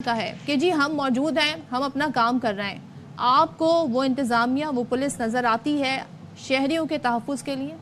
का है कि जी हम मौजूद हैं, हम अपना काम कर रहे हैं, आपको वो इंतजामिया, वो पुलिस नजर आती है शहरियों के तहफ्फुज के लिए?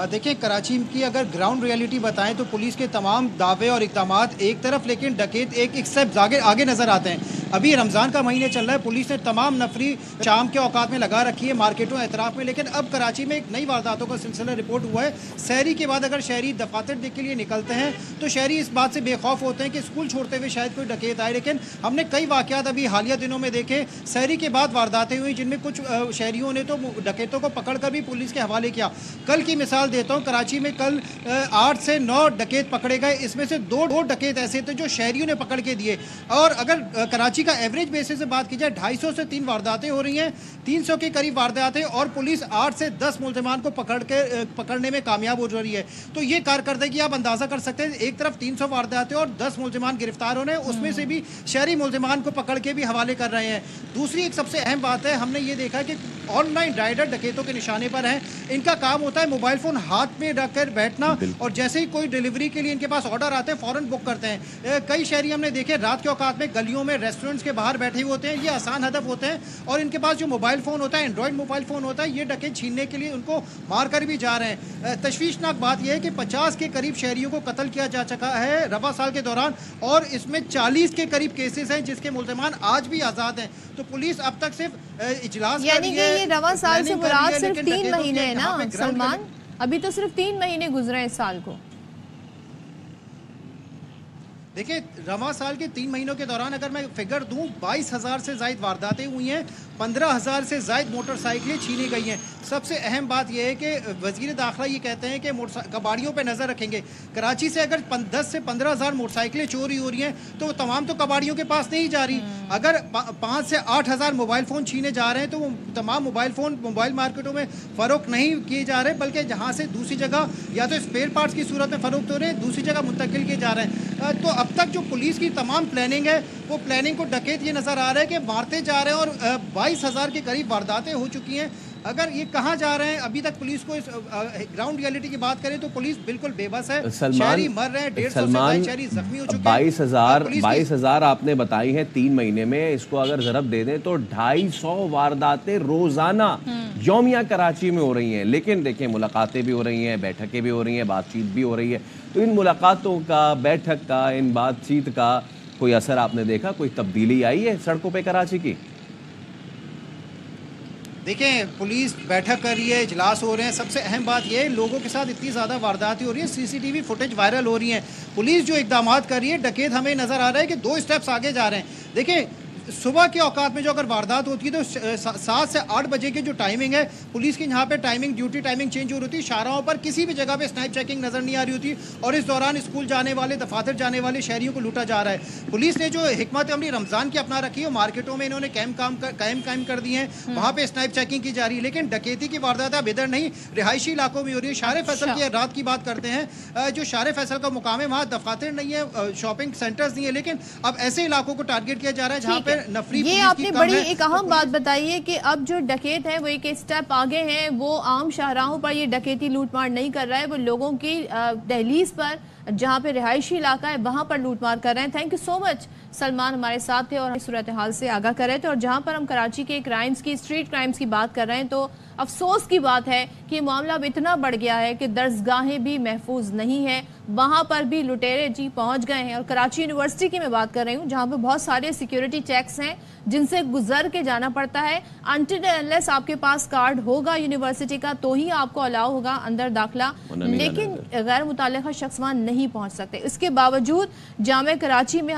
देखिए, कराची की अगर ग्राउंड रियलिटी बताएं तो पुलिस के तमाम दावे और इक़दामात एक तरफ, लेकिन डकैत एक स्टेप आगे आगे नज़र आते हैं। अभी रमज़ान का महीने चल रहा है, पुलिस ने तमाम नफरी शाम के औकात में लगा रखी है मार्केटों एतराफ़ में, लेकिन अब कराची में एक नई वारदातों का सिलसिला रिपोर्ट हुआ है। सहरी के बाद अगर शहरी दफातर के लिए निकलते हैं तो शहरी इस बात से बेखौफ होते हैं कि स्कूल छोड़ते हुए शायद कोई डकैत आए, लेकिन हमने कई वाक़यात अभी हालिया दिनों में देखे सहरी के बाद वारदातें हुई, जिनमें कुछ शहरियों ने तो डकैतों को पकड़ कर भी पुलिस के हवाले किया। कल की मिसाल देता हूं, कराची में कल 8 से 9 डकैत पकड़े गए, इसमें से दो डकैत ऐसे थे जो शहरियों ने पकड़ के दिए। और अगर कराची का एवरेज बेसिस से बात की जाए, 250 से 3 वारदातें हो रही हैं, 300 के करीब वारदातें, और पुलिस 8 से 10 मुलजमान को पकड़ने में कामयाब हो रही है। तो ये कारकर्दगी आप अंदाजा कर सकते हैं, एक तरफ 300 वारदातें और 10 मुलजमान गिरफ्तार हो रहे हैं, उसमें से भी शहरी मुलजमान को पकड़ के भी हवाले कर रहे हैं। दूसरी एक सबसे अहम बात है, हमने ये देखा कि ऑनलाइन राइडर डकैतों के निशाने पर हैं। इनका काम होता है मोबाइल फोन हाथ में रखकर बैठना, और जैसे ही कोई डिलीवरी के लिए इनके पास ऑर्डर आते हैं फौरन बुक करते हैं। कई शहरी हमने देखे रात के औकात में गलियों में, रेस्टोरेंट्स के बाहर बैठे हुए होते हैं, ये आसान हदफ होते हैं, और इनके पास जो मोबाइल फोन होता है, एंड्रॉइड मोबाइल फोन होता है, ये डकैत छीनने के लिए उनको मार कर भी जा रहे हैं। तशवीशनाक बात यह है कि 50 के करीब शहरियों को कत्ल किया जा चुका है रवा साल के दौरान, और इसमें 40 के करीब केसेस हैं जिसके मुलजमान आज भी आज़ाद हैं। तो पुलिस अब तक सिर्फ इजलास, यानी कि ये रवा साल से मुराद सिर्फ 3 महीने है ना सलमान, अभी तो सिर्फ 3 महीने गुजरे इस साल को। देखिए, रवा साल के 3 महीनों के दौरान अगर मैं फिगर दूं, 22,000 से ज़ायद वारदातें हुई हैं, 15,000 से ज़ायद मोटरसाइकिलें छीनी गई हैं। सबसे अहम बात यह है कि वज़ीर दाखिला ये कहते हैं कि कबाड़ियों पे नज़र रखेंगे। कराची से अगर 10 से 15,000 मोटरसाइकिलें चोरी हो रही हैं तो तमाम तो कबाड़ियों के पास नहीं जा रही। अगर 5 से 8,000 मोबाइल फ़ोन छीने जा रहे हैं तो वो तमाम मोबाइल फ़ोन मोबाइल मार्केटों में फ़रोख्त नहीं किए जा रहे, बल्कि जहाँ से दूसरी जगह या तो स्पेयर पार्ट्स की सूरत में फ़रोख्त हो रहे हैं, दूसरी जगह मुंतकिल किए जा रहे हैं। तो अब तक जो पुलिस की तमाम प्लानिंग है, वो प्लानिंग को डकैत ये नज़र आ रहा है कि मारते जा रहे हैं, और 22,000 के करीब वारदातें हो चुकी हैं। अगर ये कहाँ जा रहे हैं, अभी तक पुलिस को इस ग्राउंड रियलिटी की बात करें तो पुलिस बिल्कुल बेबस है। शहरी मर रहे हैं, 150 शहरी जख्मी हो चुके हैं। 22,000 आपने बताई हैं 3 महीने में, इसको अगर ज़रब दे दें तो 250 वारदातें रोजाना यौमिया कराची में हो रही हैं। लेकिन देखिए, मुलाकातें भी हो रही हैं, बैठकें भी हो रही हैं, बातचीत भी हो रही है। तो इन मुलाकातों का, बैठक का, इन बातचीत का कोई असर आपने देखा, कोई तब्दीली आई है सड़कों पर कराची की? देखें, पुलिस बैठक कर रही है, इजलास हो रहे हैं। सबसे अहम बात यह है, लोगों के साथ इतनी ज़्यादा वारदातें हो रही है, सीसीटीवी फुटेज वायरल हो रही हैं। पुलिस जो इकदाम कर रही है, डकैत हमें नज़र आ रहा है कि 2 स्टेप्स आगे जा रहे हैं। देखें, सुबह के औकात में जो अगर वारदात होती है तो 7 से 8 बजे की जो टाइमिंग है पुलिस की, यहाँ पे टाइमिंग, ड्यूटी टाइमिंग चेंज हो रही होती है। शाहराहों पर किसी भी जगह पे स्नाइप चेकिंग नज़र नहीं आ रही होती, और इस दौरान स्कूल जाने वाले, दफातर जाने वाले शहरियों को लूटा जा रहा है। पुलिस ने जो हिकमत अमली रमज़ान की अपना रखी है, मार्केटों में इन्होंने कायम कर दी है, वहाँ पे स्नाइप चेकिंग की जा रही है। लेकिन डकैती की वारदात अब इधर नहीं, रिहायशी इलाकों में हो रही है। शारे फैसल की रात की बात करते हैं, जो शारे फैसल का मुकाम है, वहाँ दफातर नहीं है, शॉपिंग सेंटर्स नहीं है, लेकिन अब ऐसे इलाकों को टारगेट किया जा रहा है जहाँ पे नफरी। आपने बड़ी एक अहम बात बताई है कि अब जो डकैत है वो एक स्टेप आगे हैं, वो आम शाहराहों पर ये डकैती लूटमार नहीं कर रहा है, वो लोगों की दहलीज पर, जहां पे रिहायशी इलाका है, वहां पर लूटमार कर रहे हैं। Thank you so much Salman, हमारे साथ थे और सूरत हाल से आगाह कर रहे थे। और जहां पर हम कराची के क्राइम्स की, स्ट्रीट क्राइम्स की बात कर रहे हैं, तो अफसोस की बात है कि मामला अब इतना बढ़ गया है कि दर्सगाहें भी महफूज नहीं है, वहां पर भी लुटेरे जी पहुंच गए हैं। और कराची यूनिवर्सिटी की मैं बात कर रही हूँ, जहां पर बहुत सारे सिक्योरिटी चेक्स हैं जिनसे गुजर के जाना पड़ता है। अनटिल अनलेस आपके पास कार्ड होगा यूनिवर्सिटी का तो ही आपको अलाउ होगा अंदर दाखिला, लेकिन गैर मुतल्लिका शख्स वहां नहीं पहुंच सकते। इसके बावजूद जामे कराची में